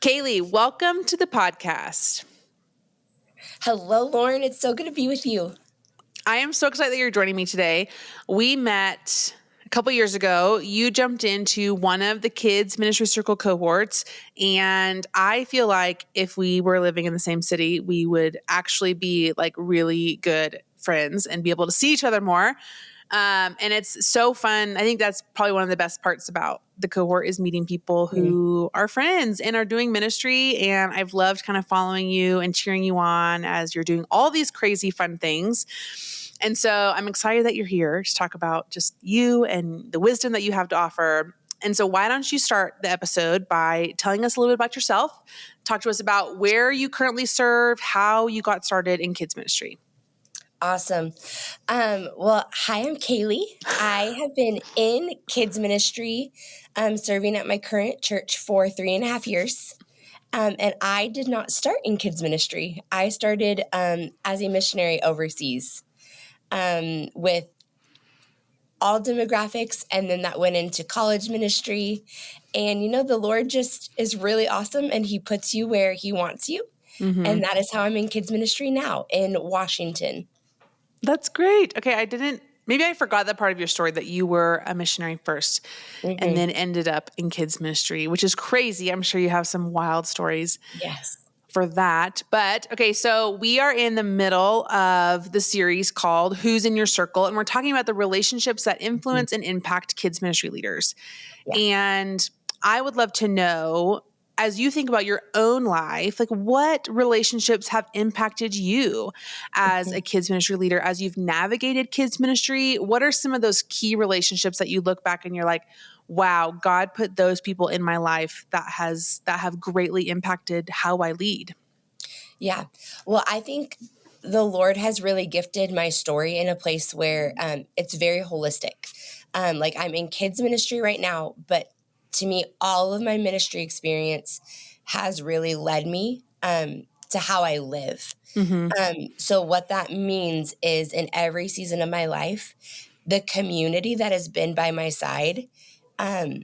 Kaeli, welcome to the podcast. Hello, Lauren. It's so good to be with you. I am so excited that you're joining me today. We met a couple years ago. You jumped into one of the kids' ministry circle cohorts, and I feel like if we were living in the same city, we would actually be like really good friends and be able to see each other more. And it's so fun. I think that's probably one of the best parts about the cohort is meeting people who are friends and are doing ministry. And I've loved kind of following you and cheering you on as you're doing all these crazy fun things. And so I'm excited that you're here to talk about just you and the wisdom that you have to offer. And so why don't you start the episode by telling us a little bit about yourself? Talk to us about where you currently serve, how you got started in kids ministry. Awesome. Well, hi, I'm Kaeli. I have been in kids ministry, serving at my current church for 3.5 years. And I did not start in kids ministry. I started as a missionary overseas with all demographics, and then that went into college ministry. And, the Lord just is really awesome, and he puts you where he wants you. Mm-hmm. And that is how I'm in kids ministry now in Washington. That's great. Okay, maybe I forgot that part of your story that you were a missionary first and then ended up in kids ministry, which is crazy. I'm sure you have some wild stories for that. But okay, so we are in the middle of the series called Who's in Your Circle? And we're talking about the relationships that influence and impact kids ministry leaders. Yeah. And I would love to know, as you think about your own life, like what relationships have impacted you as a kids ministry leader, as you've navigated kids ministry? What are some of those key relationships that you look back and you're like, wow, God put those people in my life that have greatly impacted how I lead? Yeah. Well, I think the Lord has really gifted my story in a place where it's very holistic. Like I'm in kids ministry right now, but to me, all of my ministry experience has really led me to how I live. So what that means is in every season of my life, the community that has been by my side, I'm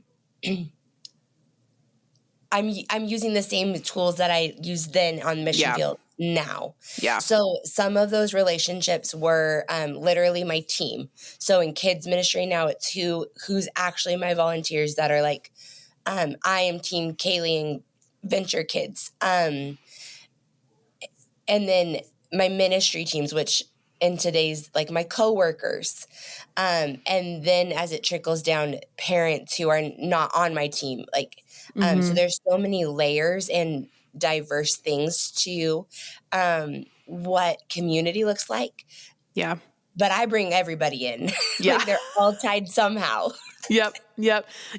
using the same tools that I used then on mission field now. Yeah. So some of those relationships were literally my team. So in kids ministry now, it's who's actually my volunteers that are like, I am Team Kaeli and Venture Kids. And then my ministry teams, which in today's, like my coworkers. And then as it trickles down, parents who are not on my team. Like, so there's so many layers and diverse things to what community looks like. Yeah. But I bring everybody in. Yeah. Like they're all tied somehow. Yep.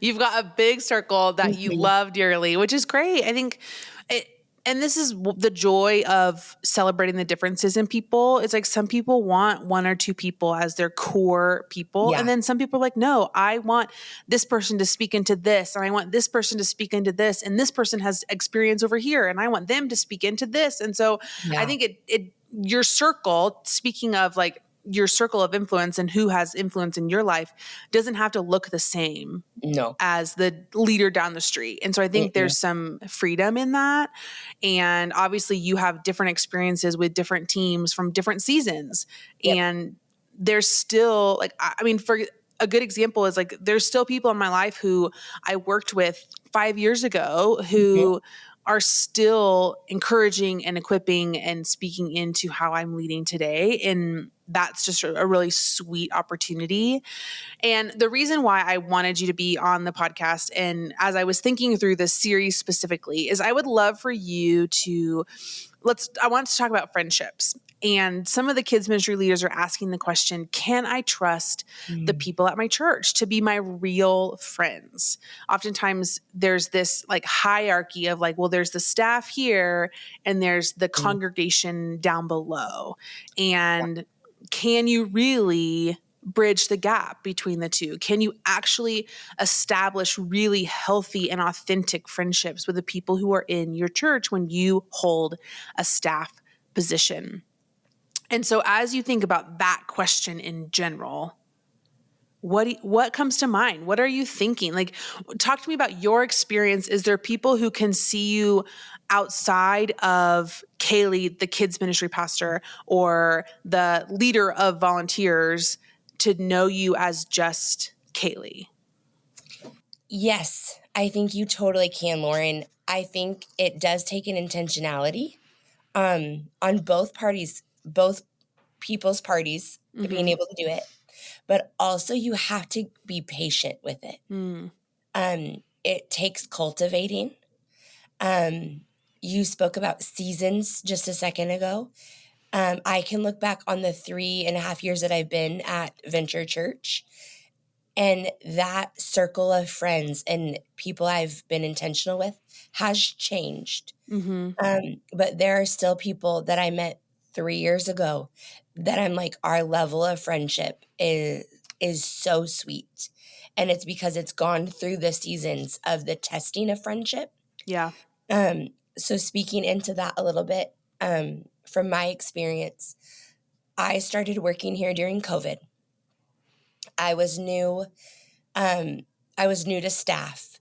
You've got a big circle that you love dearly, which is great. I think and this is the joy of celebrating the differences in people. It's like some people want one or two people as their core people. Yeah. And then some people are like, no, I want this person to speak into this. And I want this person to speak into this. And this person has experience over here. And I want them to speak into this. And so I think your circle, speaking of like your circle of influence and who has influence in your life, doesn't have to look the same as the leader down the street. And so I think there's some freedom in that. And obviously you have different experiences with different teams from different seasons. And there's still like, I mean, for a good example is like, there's still people in my life who I worked with 5 years ago who are still encouraging and equipping and speaking into how I'm leading today. And that's just a really sweet opportunity. And the reason why I wanted you to be on the podcast, and as I was thinking through this series specifically, is I would love for you to I want to talk about friendships. And some of the kids ministry leaders are asking the question, can I trust the people at my church to be my real friends? Oftentimes there's this like hierarchy of like, well, there's the staff here and there's the congregation down below. And can you really bridge the gap between the two? Can you actually establish really healthy and authentic friendships with the people who are in your church when you hold a staff position? And so as you think about that question in general, What comes to mind? What are you thinking? Like, talk to me about your experience. Is there people who can see you outside of Kaeli, the kids ministry pastor, or the leader of volunteers, to know you as just Kaeli? Yes, I think you totally can, Lauren. I think it does take an intentionality on both people's parties being Mm-hmm. able to do it, but also you have to be patient with it. Mm, It takes cultivating. Um, you spoke about seasons just a second ago. I can look back on the 3.5 years that I've been at Venture Church, and that circle of friends and people I've been intentional with has changed. mm-hmm. But there are still people that I met 3 years ago that I'm like, our level of friendship is so sweet. And it's because it's gone through the seasons of the testing of friendship. Yeah. So speaking into that a little bit, from my experience, I started working here during COVID. I was new. I was new to staff,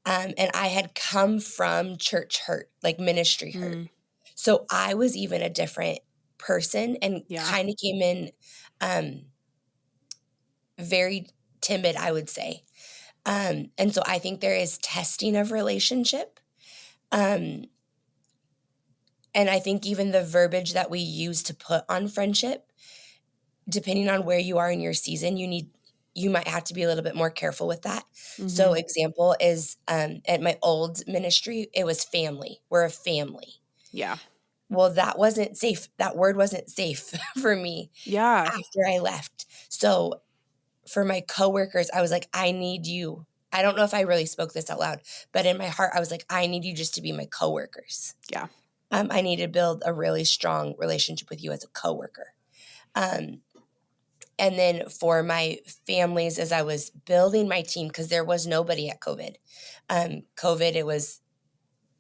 and I had come from church hurt, like ministry hurt. Mm, So I was even a different person and yeah. kind of came in um, very timid, I would say. And so I think there is testing of relationship. Um, and I think even the verbiage that we use to put on friendship, depending on where you are in your season, you might have to be a little bit more careful with that. So Mm-hmm. example is at my old ministry, it was family. We're a family. Yeah. Well, that wasn't safe. That word wasn't safe for me Yeah. after I left. So for my coworkers, I was like, I need you. I don't know if I really spoke this out loud, but in my heart, I was like, I need you just to be my coworkers. Yeah. I need to build a really strong relationship with you as a coworker. Um, and then for my families, as I was building my team, because there was nobody at COVID. COVID, it was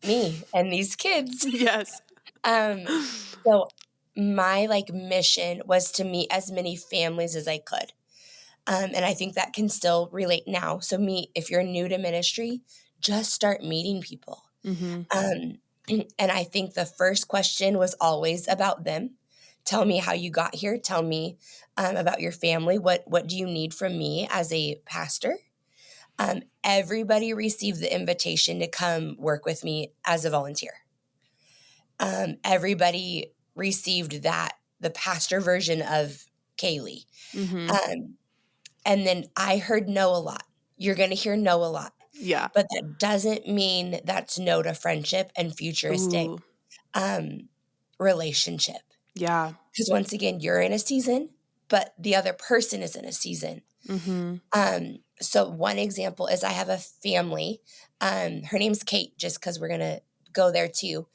me and these kids. Yes. Um, so my like mission was to meet as many families as I could. And I think that can still relate now. So if you're new to ministry, just start meeting people. Mm-hmm. Um, and I think the first question was always about them. Tell me how you got here. Tell me about your family. What do you need from me as a pastor? Everybody received the invitation to come work with me as a volunteer. Everybody received the pastor version of Kaeli. Mm-hmm. Um, and then I heard no a lot. You're going to hear no a lot, Yeah. but that doesn't mean that's no to friendship and futuristic Ooh. um, relationship. Yeah. Because once again, you're in a season, but the other person is in a season. Mm-hmm. So one example is I have a family. Her name's Kate, just because we're going to go there too.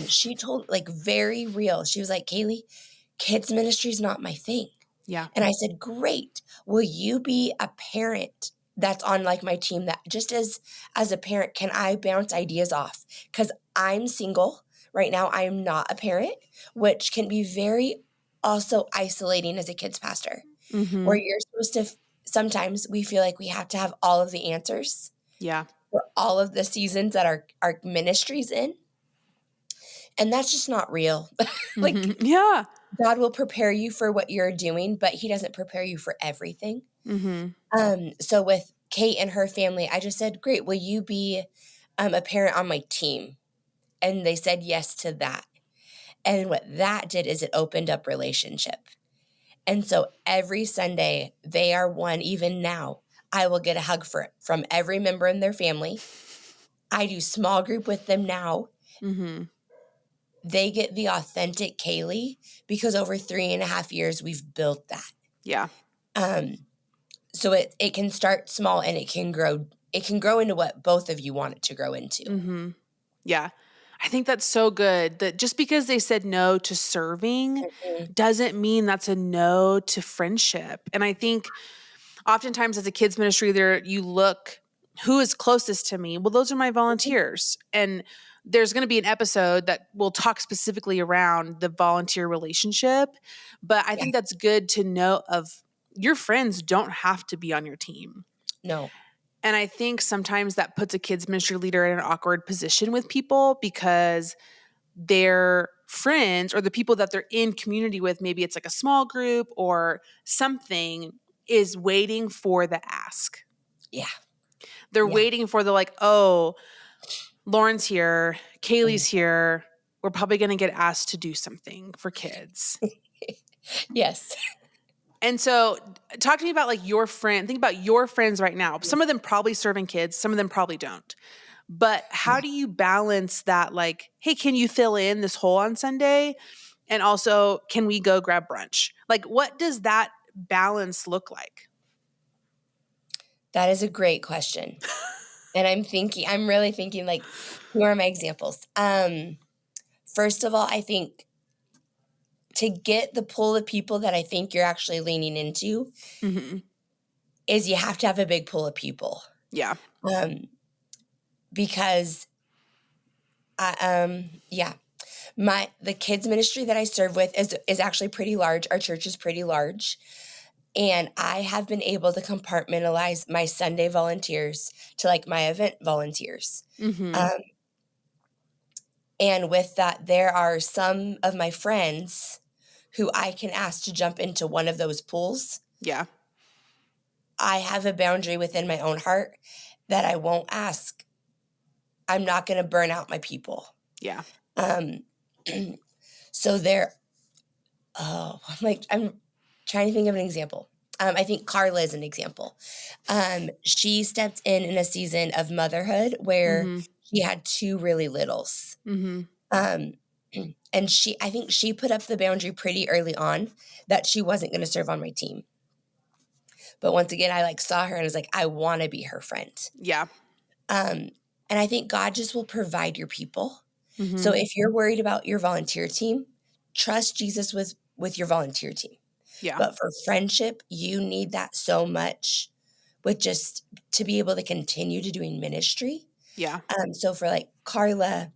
She told like very real. She was like, Kaeli, kids ministry is not my thing. Yeah. And I said, great. Will you be a parent that's on like my team that just as a parent, can I bounce ideas off? Because I'm single right now. I am not a parent, which can be very also isolating as a kids pastor, Mm-hmm. where you're supposed to, sometimes we feel like we have to have all of the answers Yeah. for all of the seasons that our ministry's in. And that's just not real. Like Mm-hmm. Yeah. God will prepare you for what you're doing, but he doesn't prepare you for everything. Mm-hmm. So with Kate and her family, I just said, great, will you be a parent on my team? And they said yes to that. And what that did is it opened up relationship. And so every Sunday, they are one, even now, I will get a hug from every member in their family. I do small group with them now. Mm-hmm. They get the authentic Kaeli because over 3.5 years, we've built that. Yeah. Um, so it can start small and it can grow into what both of you want it to grow into. Mm-hmm. Yeah. I think that's so good that just because they said no to serving Mhm. doesn't mean that's a no to friendship. And I think oftentimes as a kids ministry there, you look, who is closest to me? Well, those are my volunteers. And there's going to be an episode that will talk specifically around the volunteer relationship. But I Yeah. think that's good to know of your friends don't have to be on your team. No. And I think sometimes that puts a kids ministry leader in an awkward position with people because their friends or the people that they're in community with, maybe it's like a small group or something, is waiting for the ask. Yeah. They're Yeah. waiting for the like, oh, Lauren's here, Kaylee's here. We're probably going to get asked to do something for kids. Yes. And so talk to me about like your friend. Think about your friends right now. Some of them probably serving kids. Some of them probably don't. But how do you balance that? Like, hey, can you fill in this hole on Sunday? And also, can we go grab brunch? Like, what does that balance look like? That is a great question. And I'm really thinking like, who are my examples? First of all, I think to get the pool of people that I think you're actually leaning into Mm-hmm. is you have to have a big pool of people. Yeah. Because yeah, the kids ministry that I serve with is actually pretty large. Our church is pretty large. And I have been able to compartmentalize my Sunday volunteers to like my event volunteers. Mm-hmm. And with that, there are some of my friends who I can ask to jump into one of those pools. Yeah. I have a boundary within my own heart that I won't ask. I'm not going to burn out my people. Yeah. Um, so I'm trying to think of an example. I think Carla is an example. She stepped in a season of motherhood where Mm-hmm. she had two really littles. Mm-hmm. Um, and I think she put up the boundary pretty early on that she wasn't going to serve on my team. But once again, I like saw her and was like, I want to be her friend. Yeah. And I think God just will provide your people. Mm-hmm. So if you're worried about your volunteer team, trust Jesus with your volunteer team. Yeah. But for friendship, you need that so much with just to be able to continue to doing ministry. Yeah. So for like Carla,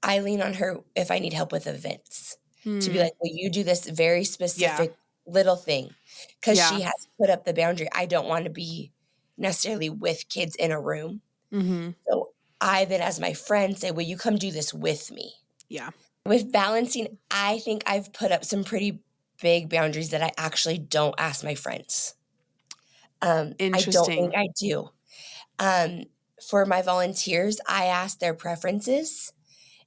I lean on her if I need help with events to be like, will you do this very specific little thing? Because she has put up the boundary. I don't want to be necessarily with kids in a room. Mm-hmm. So I then, as my friend, say, will you come do this with me? Yeah. With balancing, I think I've put up some pretty big boundaries that I actually don't ask my friends. I don't think Interesting. I do. For my volunteers, I ask their preferences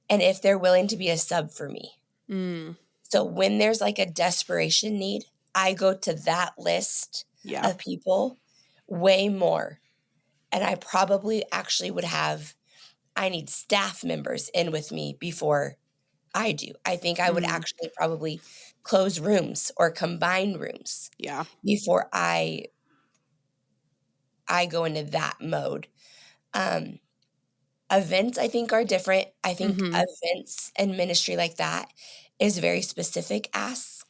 and if they're willing to be a sub for me. Mm. So when there's like a desperation need, I go to that list Yeah. of people way more. And I probably actually I need staff members in with me before I do. I think I would actually probably close rooms or combine rooms Yeah. before I go into that mode. Events, I think, are different. I think Mm-hmm. events and ministry like that is very specific ask,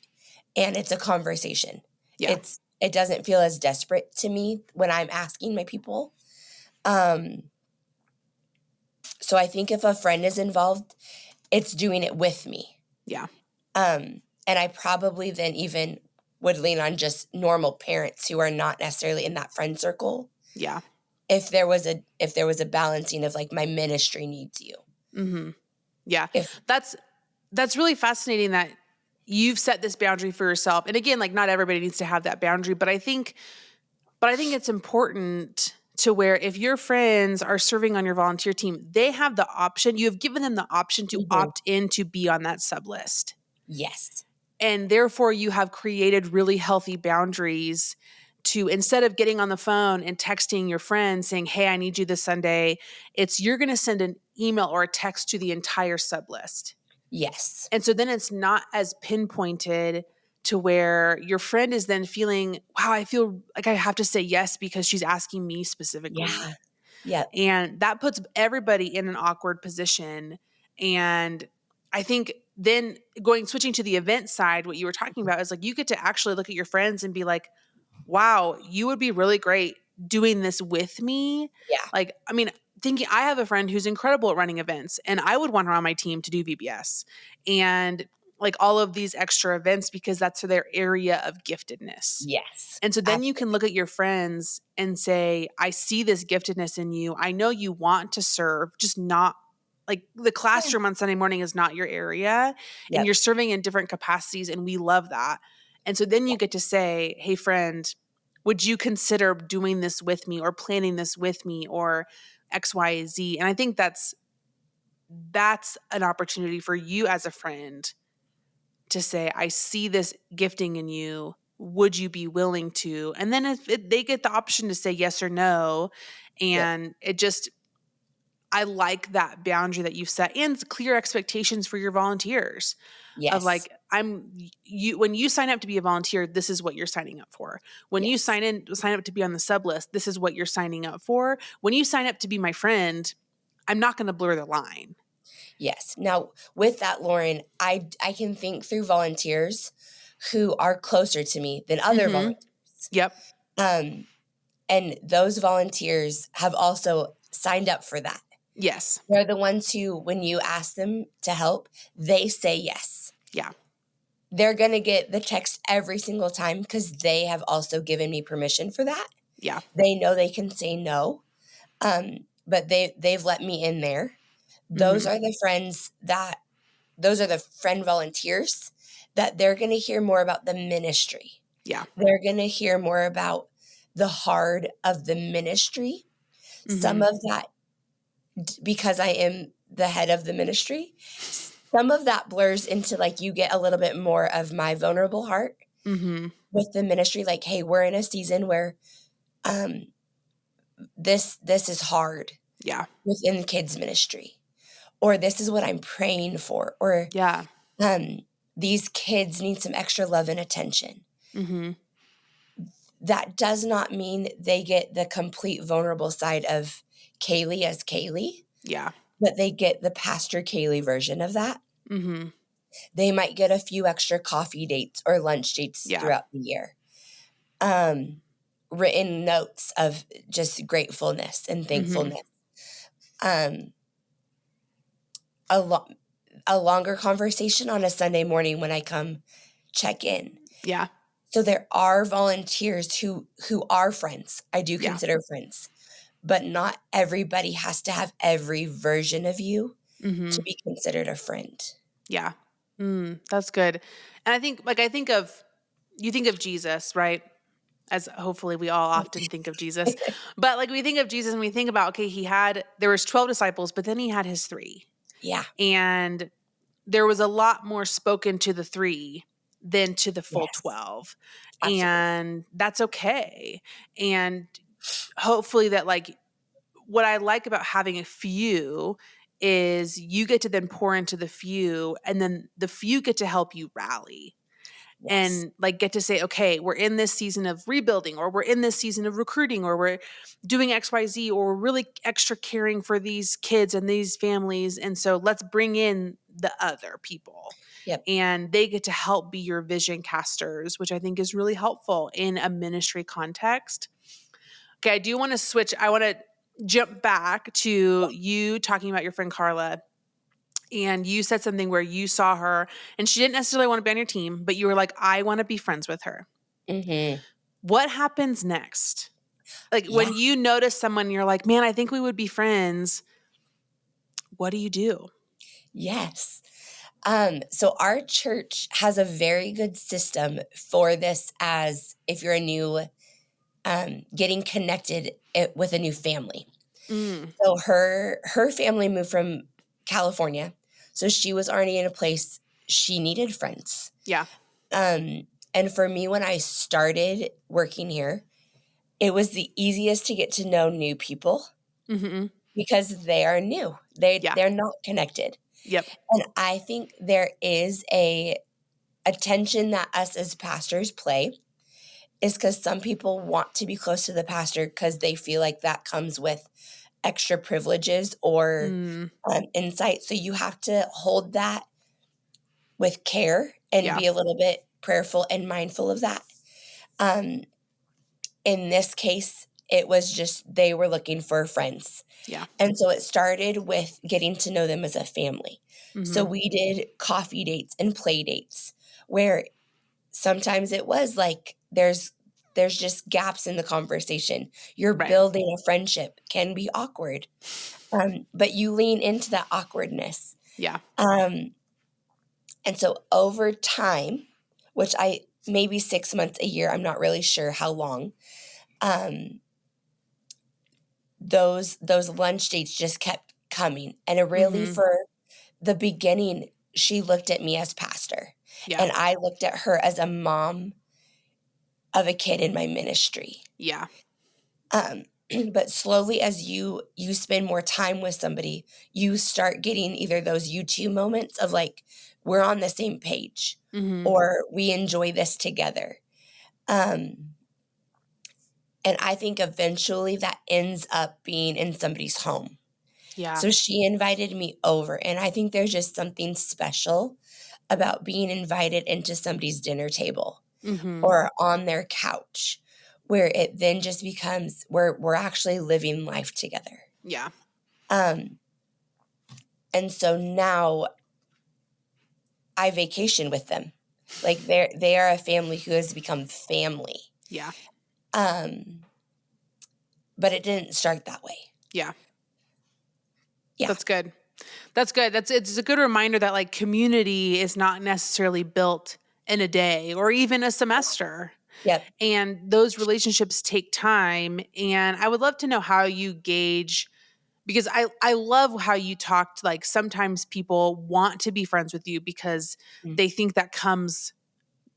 and it's a conversation. Yeah. It doesn't feel as desperate to me when I'm asking my people. So I think if a friend is involved, it's doing it with me. Yeah. And I probably then even would lean on just normal parents who are not necessarily in that friend circle. Yeah. If there was a balancing of like my ministry needs you. Mm-hmm. Yeah. If That's really fascinating that you've set this boundary for yourself. And again, like not everybody needs to have that boundary, but I think it's important to where if your friends are serving on your volunteer team, they have the option, you have given them the option to opt in to be on that sub list. Yes. And therefore you have created really healthy boundaries to, instead of getting on the phone and texting your friend saying, hey, I need you this Sunday, you're going to send an email or a text to the entire sub list. Yes. And so then it's not as pinpointed to where your friend is then feeling, wow, I feel like I have to say yes because she's asking me specifically. Yeah. Yeah. And that puts everybody in an awkward position. And I think then switching to the event side, what you were talking about is like you get to actually look at your friends and be like, wow, you would be really great doing this with me. Yeah. Like, I mean, thinking I have a friend who's incredible at running events and I would want her on my team to do VBS. And like all of these extra events because that's their area of giftedness. Yes. And so then you can look at your friends and say, I see this giftedness in you. I know you want to serve, just not like the Yeah. classroom on Sunday morning is not your area, and Yep. you're serving in different capacities. And we love that. And so then you get to say, hey, friend, would you consider doing this with me or planning this with me or X, Y, Z? And I think that's an opportunity for you as a friend to say, I see this gifting in you. Would you be willing to? And then if they get the option to say yes or no, Yep. and it just, I like that boundary that you've set and clear expectations for your volunteers of Yes. like, when you sign up to be a volunteer, this is what you're signing up for. When you Yes. sign up to be on the sub list, this is what you're signing up for. When you sign up to be my friend, I'm not going to blur the line. Yes. Now, with that, Lauren, I can think through volunteers who are closer to me than other Mm-hmm. volunteers. Yep. Um, and those volunteers have also signed up for that. Yes. They're the ones who, when you ask them to help, they say yes. Yeah. They're going to get the text every single time because they have also given me permission for that. Yeah. They know they can say no, but they've let me in there. Those Mm-hmm. are the friends that those are the friend volunteers that they're going to hear more about the ministry. Yeah. They're going to hear more about the heart of the ministry. Mm-hmm. Some of that, because I am the head of the ministry, some of that blurs into like you get a little bit more of my vulnerable heart Mm-hmm. with the ministry. Like, hey, we're in a season where um, this is hard Yeah. within the kids ministry, or this is what I'm praying for, or Yeah. um, these kids need some extra love and attention. Mm-hmm. That does not mean they get the complete vulnerable side of Kaeli as Kaeli, Yeah. but they get the Pastor Kaeli version of that. Mm-hmm. They might get a few extra coffee dates or lunch dates Yeah. throughout the year. Written notes of just gratefulness and Mm-hmm. thankfulness. Um, a, lo- a longer conversation on a Sunday morning when I come check in. Yeah. So there are volunteers who are friends. I do Yeah. consider friends, but not everybody has to have every version of you Mm-hmm. to be considered a friend. Yeah. That's good. And I think of, you think of Jesus, right? As hopefully we all often think of Jesus, but like we think of Jesus and we think about, okay, there was 12 disciples, but then he had his three, Yeah. and there was a lot more spoken to the three than to the full Yes. 12. Absolutely. And that's okay. And hopefully that, like, what I like about having a few is you get to then pour into the few, and then the few get to help you rally Yes. and like get to say, okay, we're in this season of rebuilding, or we're in this season of recruiting, or we're doing XYZ, or we're really extra caring for these kids and these families. And so let's bring in the other people, Yep. and they get to help be your vision casters, which I think is really helpful in a ministry context. Okay, I do want to switch. I want to jump back to you talking about your friend Carla. And you said something where you saw her and she didn't necessarily want to be on your team, but you were like, I want to be friends with her. Mm-hmm. What happens next? Like Yeah. when you notice someone, you're like, man, I think we would be friends. What do you do? Yes. So our church has a very good system for this, as if you're a new getting connected with a new family. Mm, So her family moved from California, so she was already in a place she needed friends. yeah. And for me, when I started working here, it was the easiest to get to know new people Mm-hmm. because they are new. Yeah. They're not connected. Yep. And I think there is a attention that us as pastors play, is because some people want to be close to the pastor because they feel like that comes with extra privileges or Mm, insight. So you have to hold that with care and yeah. be a little bit prayerful and mindful of that. Um, in this case, It was just they were looking for friends. Yeah. And so it started with getting to know them as a family. So Mm-hmm. we did coffee dates and play dates where sometimes it was like there's just gaps in the conversation. You're Right. building a friendship, can be awkward, but you lean into that awkwardness. Yeah. Um, and so over time, which I maybe 6 months, a year, I'm not really sure how long, um, those lunch dates just kept coming. And it really, Mm-hmm. for the beginning, she looked at me as pastor, Yeah. and I looked at her as a mom of a kid in my ministry. Yeah. Um, but slowly, as you spend more time with somebody, you start getting either those you two moments of like, we're on the same page, Mm-hmm. or we enjoy this together. Um, and I think eventually that ends up being in somebody's home. Yeah. So she invited me over, and I think there's just something special about being invited into somebody's dinner table Mm-hmm. or on their couch, where it then just becomes we're actually living life together. Yeah. Um, and so now I vacation with them. Like they are a family who has become family. Yeah. Um, but it didn't start that way. Yeah. Yeah. That's good. That's good. It's a good reminder that like community is not necessarily built in a day or even a semester. Yep. And those relationships take time. And I would love to know how you gauge, because I love how you talked, like sometimes people want to be friends with you because Mm. they think that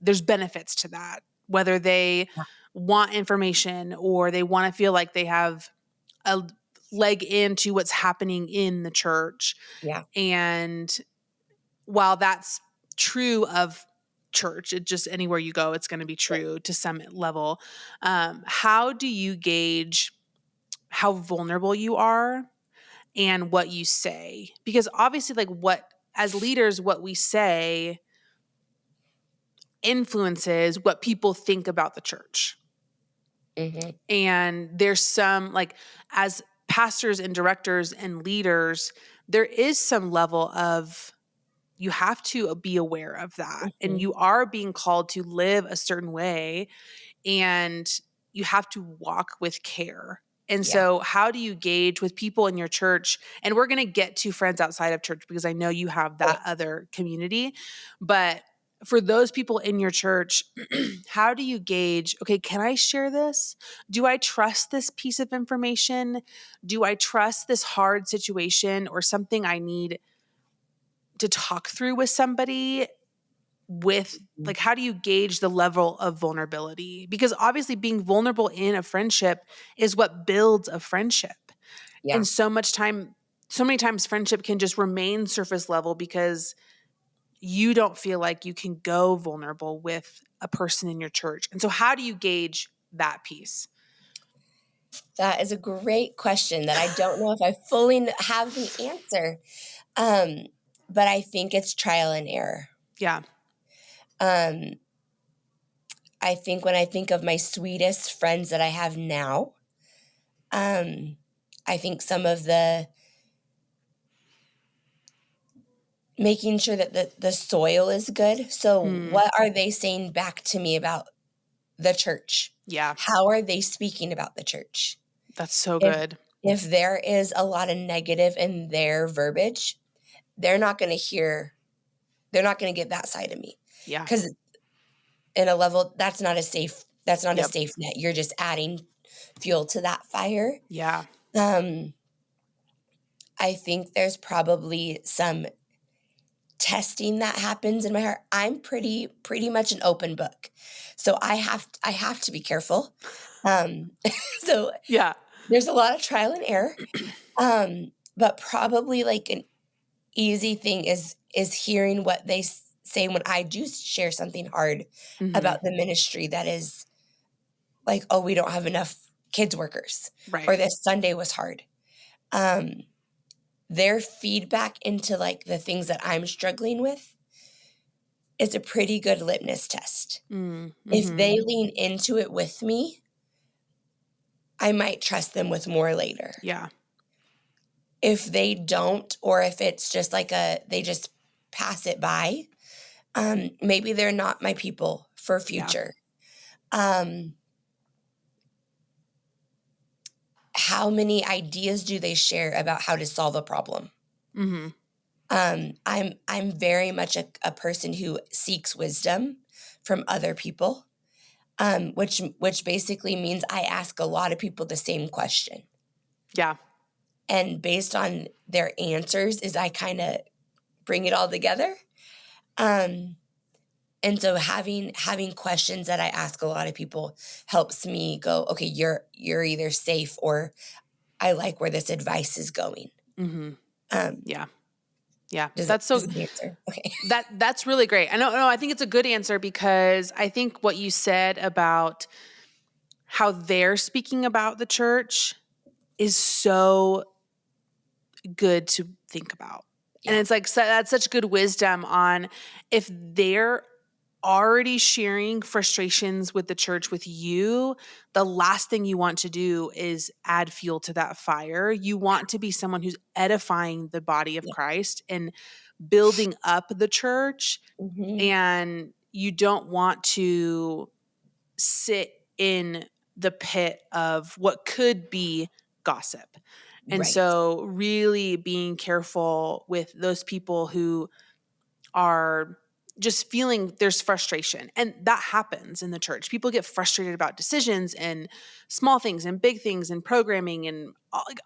there's benefits to that, whether they want information or they want to feel like they have a leg into what's happening in the church. Yeah. And while that's true of church, it just anywhere you go, it's going to be true to some level. How do you gauge how vulnerable you are and what you say? Because obviously, like as leaders, what we say influences what people think about the church. Hmm. And there's some, like, as pastors and directors and leaders, there is some level of, you have to be aware of that. And Hmm. you are being called to live a certain way, and you have to walk with care. And Yeah. so, how do you gauge with people in your church? And we're going to get to friends outside of church because I know you have Okay. that other community. But for those people in your church, how do you gauge, okay, can I share this? Do I trust this piece of information? Do I trust this hard situation or something I need to talk through with somebody? With, like, how do you gauge the level of vulnerability? Because obviously being vulnerable in a friendship is what builds a friendship. Yeah. And so many times friendship can just remain surface level because you don't feel like you can go vulnerable with a person in your church. And so how do you gauge that piece? That is a great question that I don't know if I fully have the answer. Um, but I think it's trial and error. Yeah. Um, I think when I think of my sweetest friends that I have now, um, I think some of the making sure that the soil is good. So, Hmm. what are they saying back to me about the church? Yeah. How are they speaking about the church? That's so If good. if there is a lot of negative in their verbiage, they're not going to hear. They're not going to get that side of me Yeah. because in a level that's not a safe. That's not a Yep. safe net. You're just adding fuel to that fire. Yeah. Um, I think there's probably some testing that happens in my heart. I'm pretty much an open book. So I have to be careful. Um, so Yeah. there's a lot of trial and error. But probably like an easy thing is hearing what they say when I do share something hard Hmm. about the ministry that is like, oh, we don't have enough kids workers, Right. or this Sunday was hard. Um, their feedback into like the things that I'm struggling with is a pretty good litmus test. If Mm-hmm. they lean into it with me, I might trust them with more later. Yeah. If they don't, or if it's just like they just pass it by, maybe they're not my people for Yeah. future. How many ideas do they share about how to solve a problem? Mm-hmm. I'm very much a person who seeks wisdom from other people, which basically means I ask a lot of people the same question, Yeah. and based on their answers, is I kind of bring it all together. Um, and so having questions that I ask a lot of people helps me go, okay, you're either safe or I like where this advice is going. Mm-hmm. Um, Yeah. Yeah. does it That's does so, it answer? Okay. that's really great. I know, no, I think it's a good answer because I think what you said about how they're speaking about the church is so good to think about. And Yeah. it's like, that's such good wisdom on if they're already sharing frustrations with the church with you, the last thing you want to do is add fuel to that fire. You want to be someone who's edifying the body of Yeah. Christ and building up the church. Hmm. And you don't want to sit in the pit of what could be gossip. And Right. so, really being careful with those people who are just feeling there's frustration. And that happens in the church. People get frustrated about decisions and small things and big things and programming and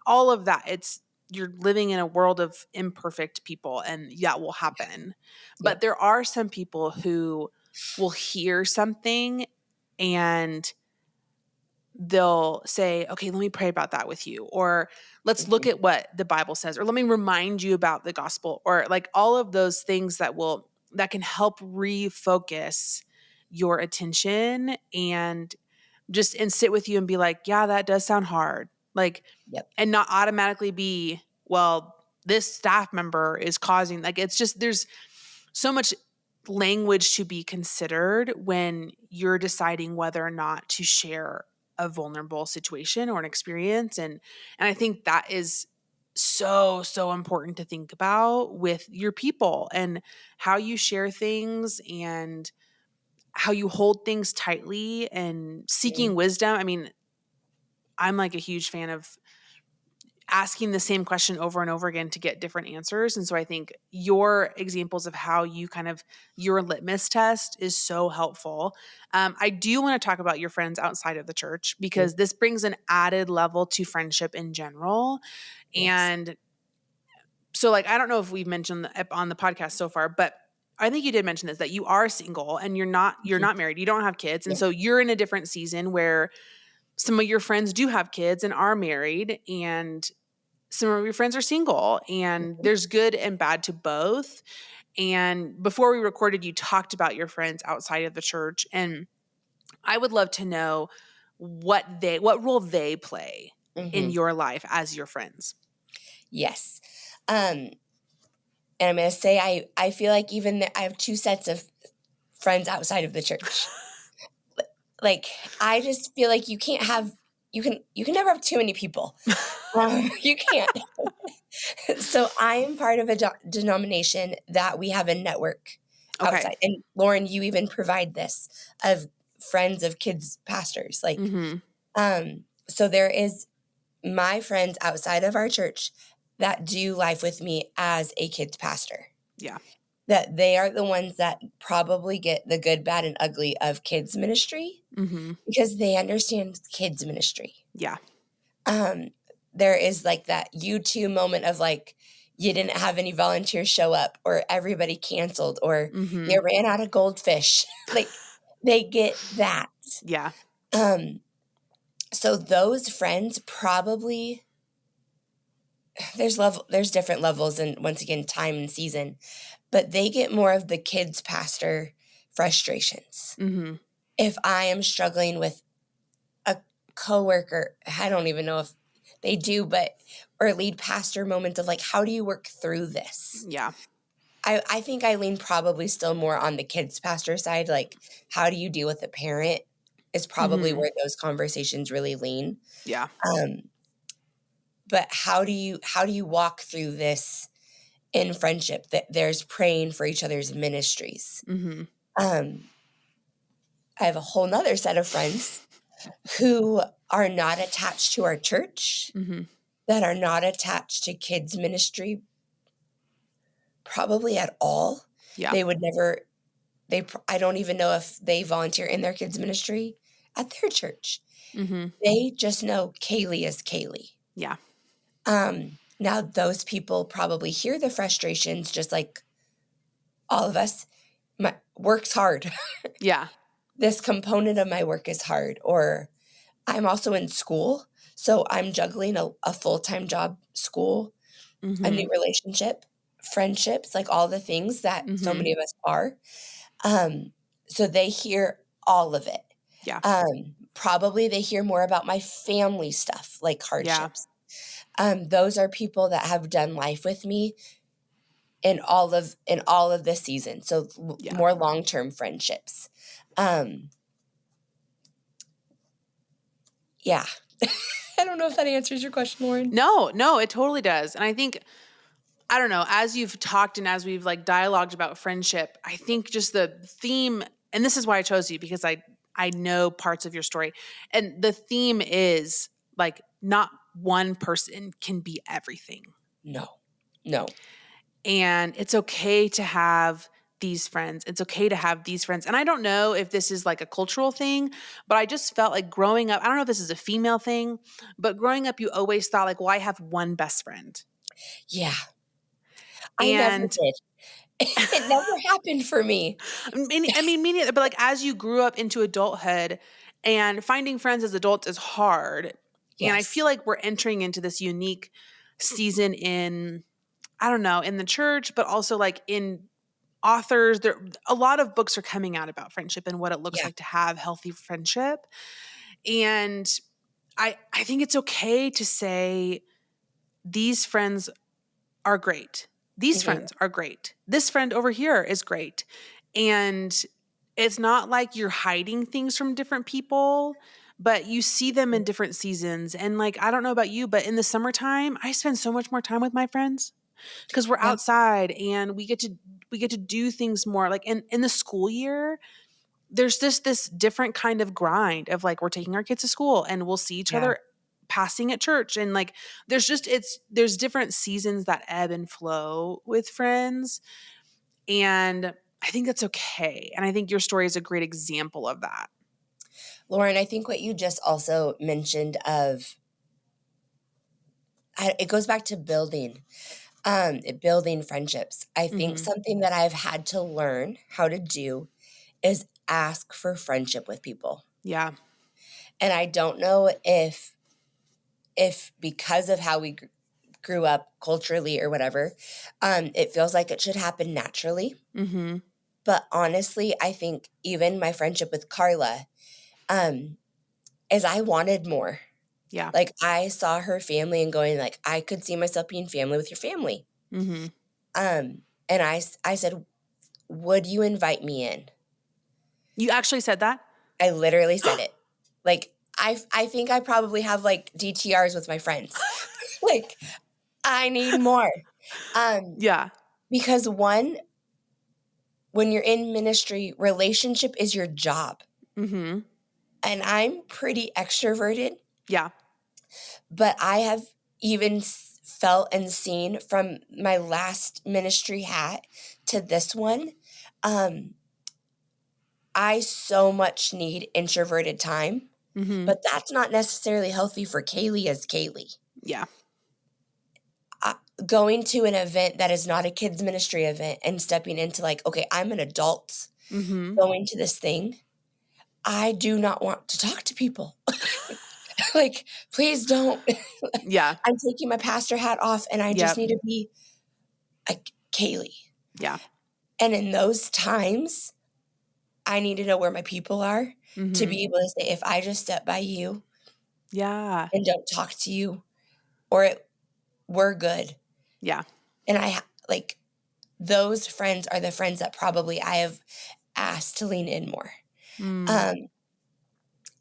all of that. It's you're living in a world of imperfect people and that will happen. But Yep. there are some people who will hear something and they'll say, okay, let me pray about that with you. Or let's look Hmm. at what the Bible says. Or let me remind you about the gospel. Or like all of those things that can help refocus your attention and sit with you and be like, yeah, that does sound hard. Like, Yep. and not automatically be, well, this staff member is causing, like, it's just, there's so much language to be considered when you're deciding whether or not to share a vulnerable situation or an experience. And I think that is so important to think about with your people and how you share things and how you hold things tightly and seeking Mm. wisdom. I mean, I'm like a huge fan of asking the same question over and over again to get different answers. And so I think your examples of how you kind of your litmus test is so helpful. I do want to talk about your friends outside of the church because Mm. this brings an added level to friendship in general. Yes. And so, like, I don't know if we've mentioned on the podcast so far, but I think you did mention this that you are single and you're Mhm. not married, you don't have kids, and Yeah. so you're in a different season where some of your friends do have kids and are married, and some of your friends are single, and Mhm. there's good and bad to both. And before we recorded, you talked about your friends outside of the church, and I would love to know what role they play in Mhm. your life as your friends. Yes. Um, and I'm going to say I feel like I have two sets of friends outside of the church. Like I just feel like you can never have too many people. You can't. So I am part of a denomination that we have a network Okay. outside. And Lauren, you even provide this of friends of kids pastors. Like, Mhm. so there is my friends outside of our church that do life with me as a kids pastor. Yeah. That they are the ones that probably get the good, bad, and ugly of kids ministry Mhm. because they understand kids ministry. Yeah. Um, there is like that U2 moment of like, you didn't have any volunteers show up, or everybody canceled, or Mhm. you ran out of goldfish. Like they get that. Yeah. Um, so those friends probably there's different levels and once again time and season, but they get more of the kids pastor frustrations. Mhm. If I am struggling with a coworker, I don't even know if they do, but or lead pastor moments of like, how do you work through this? Yeah. I think I lean probably still more on the kids pastor side. Like, how do you deal with a parent? is probably where those conversations really lean. Yeah. But how do you walk through this in friendship, that there's praying for each other's ministries? Mm-hmm. I have a whole nother set of friends who are not attached to our church, Mm-hmm. that are not attached to kids ministry probably at all. Yeah. They would never, I don't even know if they volunteer in their kids ministry at their church. Mm-hmm. They just know Kaeli is Kaeli. Yeah. Now those people probably hear the frustrations just like all of us. My work's hard. Yeah. This component of my work is hard. Or I'm also in school, so I'm juggling a full-time job, school, a Mm-hmm. new relationship, friendships, like all the things that so Mm-hmm. many of us are. So they hear all of it. Yeah. Probably they hear more about my family stuff, like Yeah. hardships. Those are people that have done life with me in all of this season. So Yeah. more long-term friendships. Um, yeah. I don't know if that answers your question, Lauren. No, it totally does. And I think, I don't know, as you've talked and as we've like dialogued about friendship, I think just the theme, and this is why I chose you, because I know parts of your story. And the theme is like not one person can be everything. No. No. And it's okay to have these friends. It's okay to have these friends. And I don't know if this is like a cultural thing, but I just felt like growing up, I don't know if this is a female thing, but growing up, you always thought like, well, I have one best friend. Yeah. I never And did. It never happened for me. me neither, but like as you grew up into adulthood and finding friends as adults is hard. And I Yes. feel like we're entering into this unique season in, I don't know, in the church, but also like in authors. There, a lot of books are coming out about friendship and what it looks Yeah. like to have healthy friendship. And I think it's okay to say these friends are great. These Mhm. friends are great. This friend over here is great. And it's not like you're hiding things from different people, but you see them in different seasons. And like, I don't know about you, but in the summertime, I spend so much more time with my friends because we're Yeah. outside and we get to do things more. Like in the school year, there's this different kind of grind of like we're taking our kids to school and we'll see each Yeah. other passing at church, and like there's different seasons that ebb and flow with friends, and I think that's okay, and I think your story is a great example of that. Lauren, I think what you just also mentioned it goes back to building friendships. I think Mhm. something that I've had to learn how to do is ask for friendship with people. Yeah. And I don't know if because of how we grew up culturally or whatever, it feels like it should happen naturally. Mhm. But honestly, I think even my friendship with Carla, um, is I wanted more. Yeah. Like, I saw her family and going like, I could see myself being family with your family. Mhm. And I said, "Would you invite me in?" You actually said that? I literally said it. Like, I think I probably have, like, DTRs with my friends. Like, I need more. Um, Yeah. because one, when you're in ministry, relationship is your job. Mhm. And I'm pretty extroverted, Yeah. but I have even felt and seen from my last ministry hat to this one, um, I so much need introverted time, Mhm. but that's not necessarily healthy for Kaeli as Kaeli. Yeah. Going to an event that is not a kids ministry event and stepping into like, okay, I'm an adult Mhm. going to this thing. I do not want to talk to people. Like, please don't. Yeah. I'm taking my pastor hat off and I just Yep. need to be a Kaeli. Yeah. And in those times, I need to know where my people are to Mhm. be able to say, if I just step by you Yeah. and don't talk to you, or we're good. Yeah. And like, those friends are the friends that probably I have asked to lean in more. Mm. Um,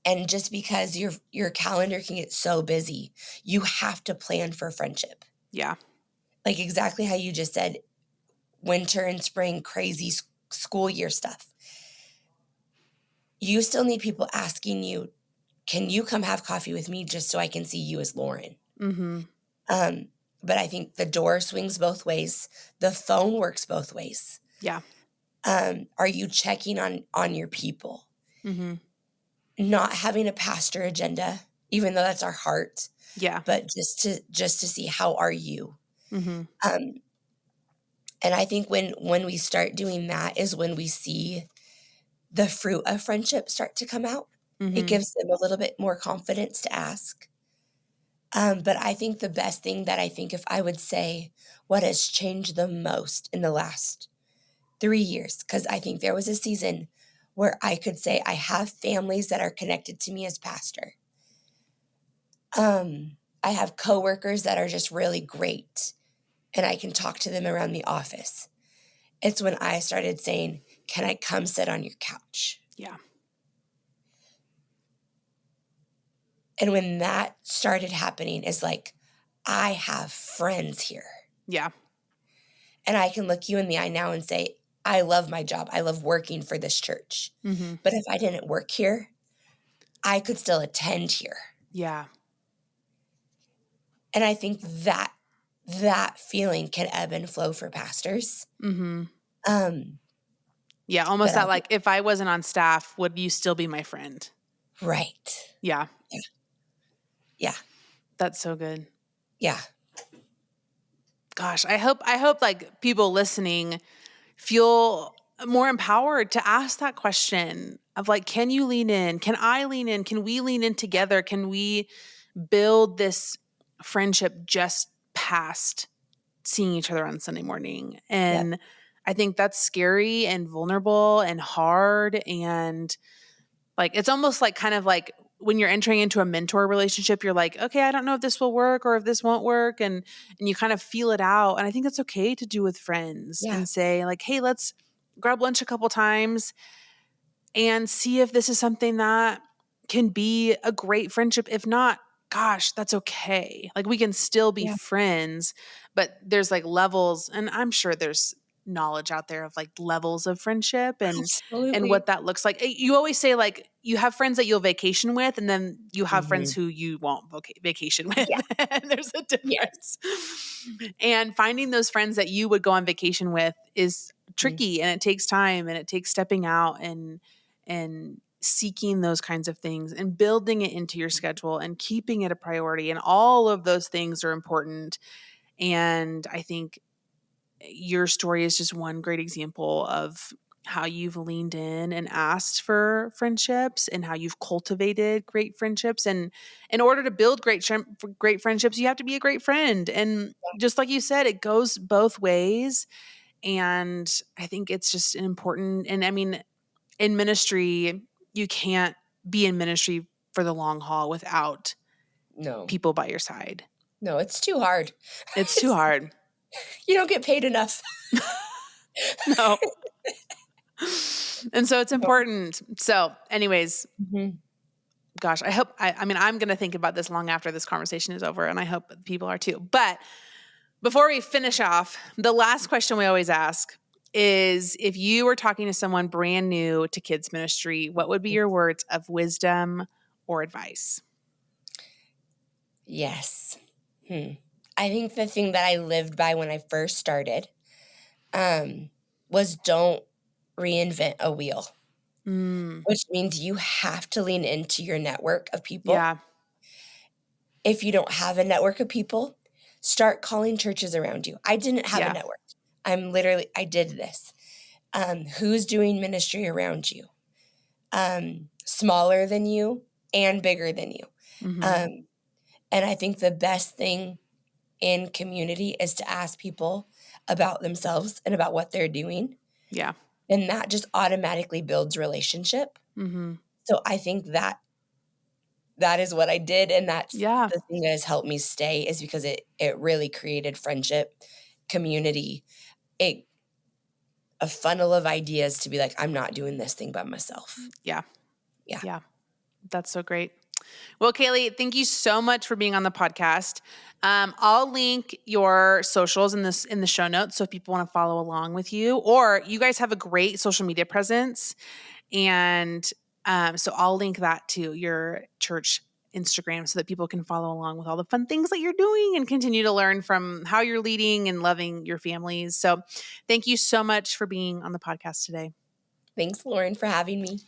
And just because your calendar can get so busy, you have to plan for friendship. Yeah. Like exactly how you just said, winter and spring, crazy school year stuff. You still need people asking you, can you come have coffee with me just so I can see you as Lauren? Mm-hmm. But I think the door swings both ways. The phone works both ways. Yeah. Are you checking on your people? Mm-hmm. Not having a pastor agenda, even though that's our heart, Yeah. but just to see how are you. Mm-hmm. Um, and I think when we start doing that is when we see the fruit of friendship start to come out. It Mm-hmm. gives them a little bit more confidence to ask. But I think the best thing that I think if I would say what has changed the most in the last 3 years, because I think there was a season where I could say I have families that are connected to me as pastor. I have coworkers that are just really great and I can talk to them around the office. It's when I started saying, can I come sit on your couch? Yeah. And when that started happening, is like, I have friends here. Yeah. And I can look you in the eye now and say, I love my job. I love working for this church. Mm-hmm. But if I didn't work here, I could still attend here. Yeah. And I think that feeling can ebb and flow for pastors. Mm-hmm. Um, Yeah. Almost but that like, if I wasn't on staff, would you still be my friend? right. Yeah. Yeah. That's so good. Yeah. Gosh, I hope like people listening feel more empowered to ask that question of like, can you lean in? Can I lean in? Can we lean in together? Can we build this friendship just past seeing each other on Sunday morning? Yep. And I think that's scary and vulnerable and hard. And like, it's almost like kind of like when you're entering into a mentor relationship, you're like, okay, I don't know if this will work or if this won't work. And you kind of feel it out. And I think it's okay to do with friends Yeah. and say like, hey, let's grab lunch a couple times and see if this is something that can be a great friendship. If not, gosh, that's okay. Like we can still be Yeah. friends, but there's like levels, and I'm sure there's knowledge out there of like levels of friendship and Absolutely. what that looks like. You always say like you have friends that you'll vacation with, and then you have friends Mhm. who you won't vacation with. Yeah. And there's a Yes. difference. And finding those friends that you would go on vacation with is Mhm. tricky, and it takes time, and it takes stepping out and seeking those kinds of things and building it into your schedule and keeping it a priority. And all of those things are important. And I think your story is just one great example of how you've leaned in and asked for friendships and how you've cultivated great friendships. And in order to build great friendships, you have to be a great friend. And just like you said, it goes both ways. And I think it's just an important, and I mean, in ministry, you can't be in ministry for the long haul without No. people by your side. No, it's too hard. It's too hard. You don't get paid enough. No. And so it's important. So, anyways, Mhm. gosh, I mean, I'm going to think about this long after this conversation is over, and I hope people are too. But before we finish off, the last question we always ask is if you were talking to someone brand new to kids ministry, what would be your words of wisdom or advice? Yes. I think the thing that I lived by when I first started was don't reinvent a wheel, Mm, which means you have to lean into your network of people. yeah. If you don't have a network of people, start calling churches around you. I didn't have a Yeah. network. I did this. Who's doing ministry around you? Smaller than you and bigger than you. Hmm. Um, and I think the best thing in community is to ask people about themselves and about what they're doing. Yeah. And that just automatically builds relationship. Hmm. So I think that is what I did. And that's Yeah. the thing that has helped me stay is because it really created friendship, community, it a funnel of ideas to be like, I'm not doing this thing by myself. Yeah. Yeah. Yeah. That's so great. Well, Kaeli, thank you so much for being on the podcast. I'll link your socials in the show notes, so if people want to follow along with you, or you guys have a great social media presence, and so I'll link that to your church Instagram so that people can follow along with all the fun things that you're doing and continue to learn from how you're leading and loving your families. So, thank you so much for being on the podcast today. Thanks, Lauren, for having me.